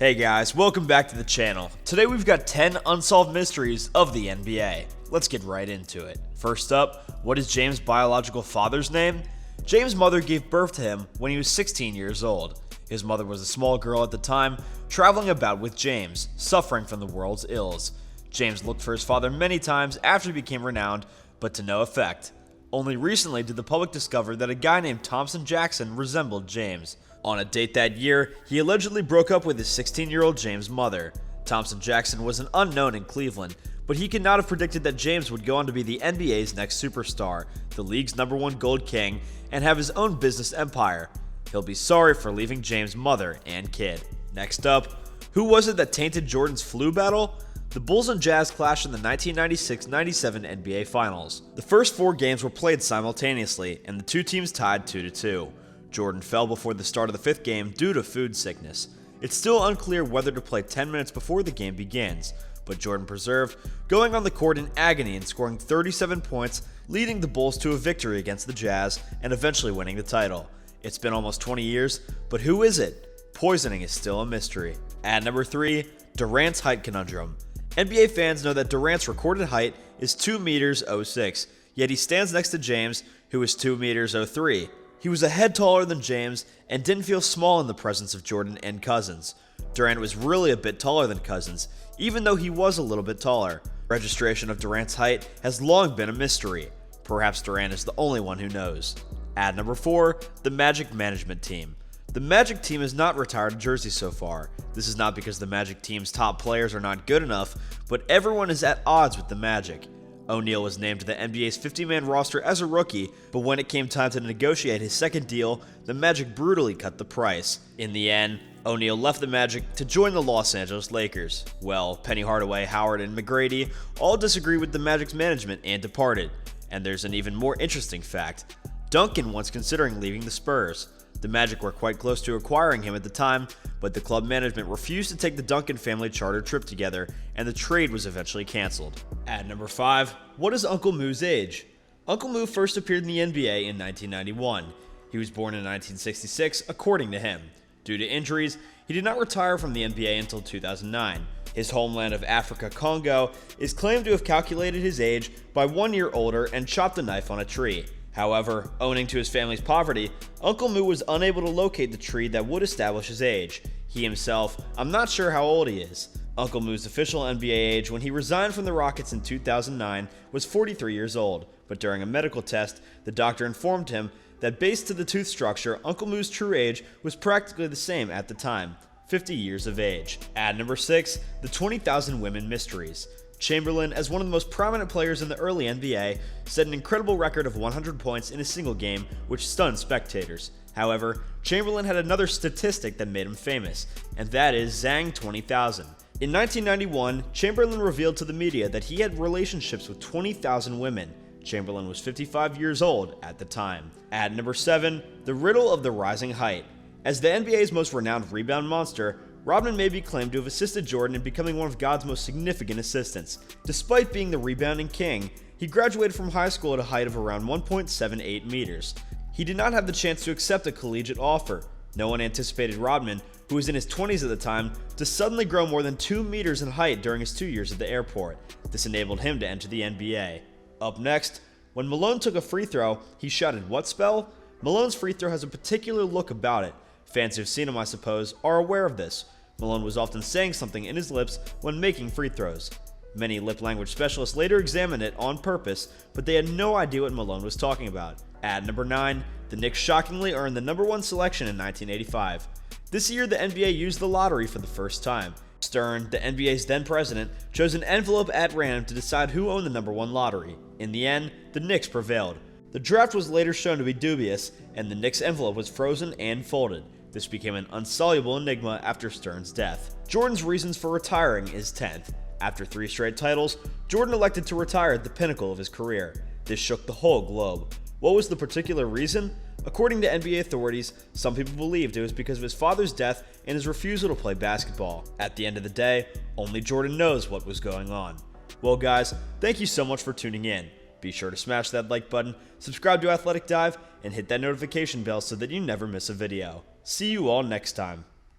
Hey guys, welcome back to the channel. Today we've got 10 unsolved mysteries of the NBA. Let's get right into it. First up, what is James' biological father's name? James' mother gave birth to him when he was 16 years old. His mother was a small girl at the time, traveling about with James, suffering from the world's ills. James looked for his father many times after he became renowned, but to no effect. Only recently did the public discover that a guy named Thompson Jackson resembled James. On a date that year, he allegedly broke up with his 16-year-old James' mother. Thompson Jackson was an unknown in Cleveland, but he could not have predicted that James would go on to be the NBA's next superstar, the league's #1 gold king, and have his own business empire. He'll be sorry for leaving James' mother and kid. Next up, who was it that tainted Jordan's flu battle? The Bulls and Jazz clashed in the 1996-97 NBA Finals. The first 4 games were played simultaneously, and the two teams tied 2-2. Jordan fell before the start of the 5th game due to food sickness. It's still unclear whether to play 10 minutes before the game begins, but Jordan persevered, going on the court in agony and scoring 37 points, leading the Bulls to a victory against the Jazz and eventually winning the title. It's been almost 20 years, but who is it? Poisoning is still a mystery. At number 3, Durant's height conundrum. NBA fans know that Durant's recorded height is 2 meters 06, yet he stands next to James, who is 2 meters 03. He was a head taller than James and didn't feel small in the presence of Jordan and Cousins. Durant was really a bit taller than Cousins, even though he was a little bit taller. Registration of Durant's height has long been a mystery. Perhaps Durant is the only one who knows. At number 4, the Magic management team. The Magic team has not retired a jersey so far. This is not because the Magic team's top players are not good enough, but everyone is at odds with the Magic. O'Neal was named to the NBA's 50-man roster as a rookie, but when it came time to negotiate his second deal, the Magic brutally cut the price. In the end, O'Neal left the Magic to join the Los Angeles Lakers. Well, Penny Hardaway, Howard, and McGrady all disagree with the Magic's management and departed. And there's an even more interesting fact. Duncan was considering leaving the Spurs. The Magic were quite close to acquiring him at the time, but the club management refused to take the Duncan family charter trip together, and the trade was eventually canceled. At number 5, what is Uncle Moo's age? Uncle Moo first appeared in the NBA in 1991. He was born in 1966, according to him. Due to injuries, he did not retire from the NBA until 2009. His homeland of Africa, Congo, is claimed to have calculated his age by 1 year older and chopped a knife on a tree. However, owing to his family's poverty, Uncle Moo was unable to locate the tree that would establish his age. He himself, I'm not sure how old he is. Uncle Moo's official NBA age when he resigned from the Rockets in 2009 was 43 years old, but during a medical test, the doctor informed him that based to the tooth structure, Uncle Moo's true age was practically the same at the time, 50 years of age. At number 6, the 20,000 women mysteries. Chamberlain, as one of the most prominent players in the early NBA, set an incredible record of 100 points in a single game, which stunned spectators. However, Chamberlain had another statistic that made him famous, and that is Zang 20,000. In 1991, Chamberlain revealed to the media that he had relationships with 20,000 women. Chamberlain was 55 years old at the time. At number 7, the riddle of the rising height. As the NBA's most renowned rebound monster, Rodman may be claimed to have assisted Jordan in becoming one of God's most significant assistants. Despite being the rebounding king, he graduated from high school at a height of around 1.78 meters. He did not have the chance to accept a collegiate offer. No one anticipated Rodman, who was in his 20s at the time, to suddenly grow more than 2 meters in height during his 2 years at the airport. This enabled him to enter the NBA. Up next, when Malone took a free throw, he shouted, "What spell?" Malone's free throw has a particular look about it. Fans who've seen him, I suppose, are aware of this. Malone was often saying something in his lips when making free throws. Many lip language specialists later examined it on purpose, but they had no idea what Malone was talking about. At number 9, the Knicks shockingly earned the #1 selection in 1985. This year, the NBA used the lottery for the first time. Stern, the NBA's then president, chose an envelope at random to decide who owned the #1 lottery. In the end, the Knicks prevailed. The draft was later shown to be dubious, and the Knicks envelope was frozen and folded. This became an insoluble enigma after Stern's death. Jordan's reasons for retiring is 10th. After 3 straight titles, Jordan elected to retire at the pinnacle of his career. This shook the whole globe. What was the particular reason? According to NBA authorities, some people believed it was because of his father's death and his refusal to play basketball. At the end of the day, only Jordan knows what was going on. Well guys, thank you so much for tuning in. Be sure to smash that like button, subscribe to Athletic Dive, and hit that notification bell so that you never miss a video. See you all next time.